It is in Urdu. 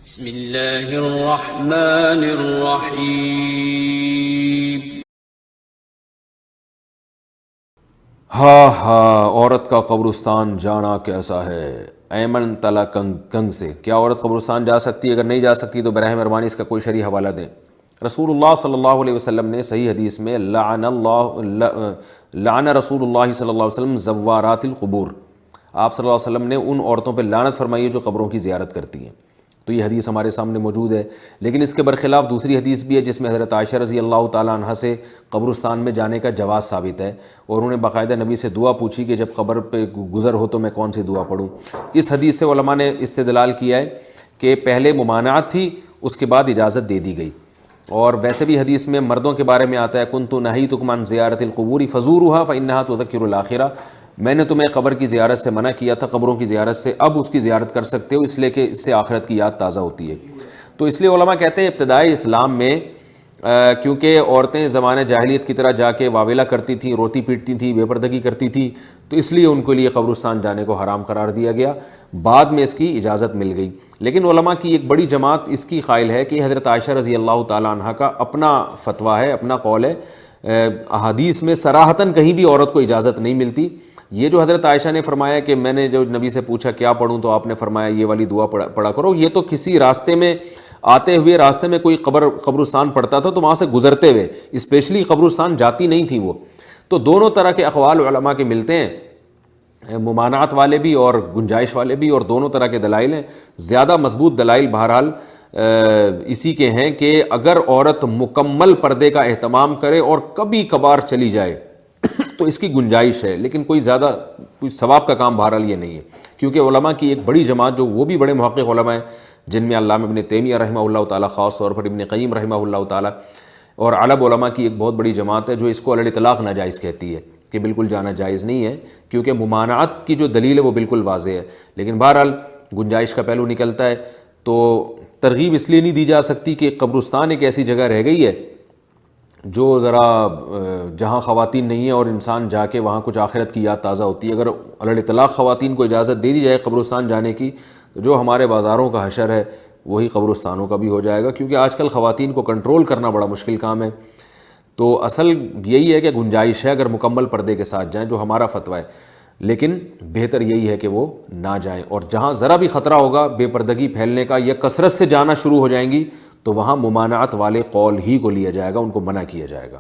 بسم اللہ الرحمن الرحیم۔ عورت کا قبرستان جانا کیسا ہے؟ ایمن تلا کنگ سے، کیا عورت قبرستان جا سکتی ہے؟ اگر نہیں جا سکتی تو براہ مہربانی اس کا کوئی شرعی حوالہ دیں۔ رسول اللہ صلی اللہ علیہ وسلم نے صحیح حدیث میں لعن رسول اللہ صلی اللہ علیہ وسلم زوارات القبور، آپ صلی اللہ علیہ وسلم نے ان عورتوں پہ لعنت فرمائی ہے جو قبروں کی زیارت کرتی ہیں۔ تو یہ حدیث ہمارے سامنے موجود ہے، لیکن اس کے برخلاف دوسری حدیث بھی ہے جس میں حضرت عائشہ رضی اللہ تعالیٰ عنہ سے قبرستان میں جانے کا جواز ثابت ہے، اور انہوں نے باقاعدہ نبی سے دعا پوچھی کہ جب قبر پہ گزر ہو تو میں کون سی دعا پڑھوں۔ اس حدیث سے علماء نے استدلال کیا ہے کہ پہلے ممانعت تھی، اس کے بعد اجازت دے دی گئی، اور ویسے بھی حدیث میں مردوں کے بارے میں آتا ہے کنت نہیتکم عن زیارت القبور فزوروها فانها تذکر الاخرہ، میں نے تمہیں قبر کی زیارت سے منع کیا تھا، قبروں کی زیارت سے، اب اس کی زیارت کر سکتے ہو، اس لیے کہ اس سے آخرت کی یاد تازہ ہوتی ہے۔ تو اس لیے علماء کہتے ہیں ابتدائی اسلام میں کیونکہ عورتیں زمانہ جاہلیت کی طرح جا کے واویلا کرتی تھیں، روتی پیٹتی تھیں، بے پردگی کرتی تھیں، تو اس لیے ان کے لیے قبرستان جانے کو حرام قرار دیا گیا، بعد میں اس کی اجازت مل گئی۔ لیکن علماء کی ایک بڑی جماعت اس کی قائل ہے کہ حضرت عائشہ رضی اللہ تعالیٰ عنہ کا اپنا فتویٰ ہے، اپنا قول ہے، احادیث میں صراحتاً کہیں بھی عورت کو اجازت نہیں ملتی۔ یہ جو حضرت عائشہ نے فرمایا کہ میں نے جو نبی سے پوچھا کیا پڑھوں تو آپ نے فرمایا یہ والی دعا پڑھا کرو، یہ تو کسی راستے میں آتے ہوئے راستے میں کوئی قبرستان پڑتا تھا تو وہاں سے گزرتے ہوئے، اسپیشلی قبرستان جاتی نہیں تھیں وہ۔ تو دونوں طرح کے اقوال علماء کے ملتے ہیں، ممانعت والے بھی اور گنجائش والے بھی، اور دونوں طرح کے دلائل ہیں۔ زیادہ مضبوط دلائل بہرحال اسی کے ہیں کہ اگر عورت مکمل پردے کا اہتمام کرے اور کبھی کبھار چلی جائے تو اس کی گنجائش ہے، لیکن کوئی زیادہ کوئی ثواب کا کام بہرحال یہ نہیں ہے، کیونکہ علماء کی ایک بڑی جماعت جو وہ بھی بڑے محقق علماء ہیں جن میں علامہ ابن تیمیہ رحمہ اللہ تعالیٰ، خاص طور پر ابن قیم رحمہ اللہ تعالیٰ، اور عرب علماء کی ایک بہت بڑی جماعت ہے جو اس کو علی الاطلاق ناجائز کہتی ہے کہ بالکل جانا جائز نہیں ہے، کیونکہ ممانعت کی جو دلیل ہے وہ بالکل واضح ہے۔ لیکن بہرحال گنجائش کا پہلو نکلتا ہے، تو ترغیب اس لیے نہیں دی جا سکتی کہ قبرستان ایک ایسی جگہ رہ گئی ہے جو ذرا جہاں خواتین نہیں ہیں اور انسان جا کے وہاں کچھ آخرت کی یاد تازہ ہوتی ہے۔ اگر علی الاطلاق خواتین کو اجازت دے دی جائے قبرستان جانے کی تو جو ہمارے بازاروں کا حشر ہے وہی قبرستانوں کا بھی ہو جائے گا، کیونکہ آج کل خواتین کو کنٹرول کرنا بڑا مشکل کام ہے۔ تو اصل یہی ہے کہ گنجائش ہے اگر مکمل پردے کے ساتھ جائیں، جو ہمارا فتویٰ ہے، لیکن بہتر یہی ہے کہ وہ نہ جائیں، اور جہاں ذرا بھی خطرہ ہوگا بے پردگی پھیلنے کا یا کثرت سے جانا شروع ہو جائیں گی تو وہاں ممانعت والے قول ہی کو لیا جائے گا، ان کو منع کیا جائے گا۔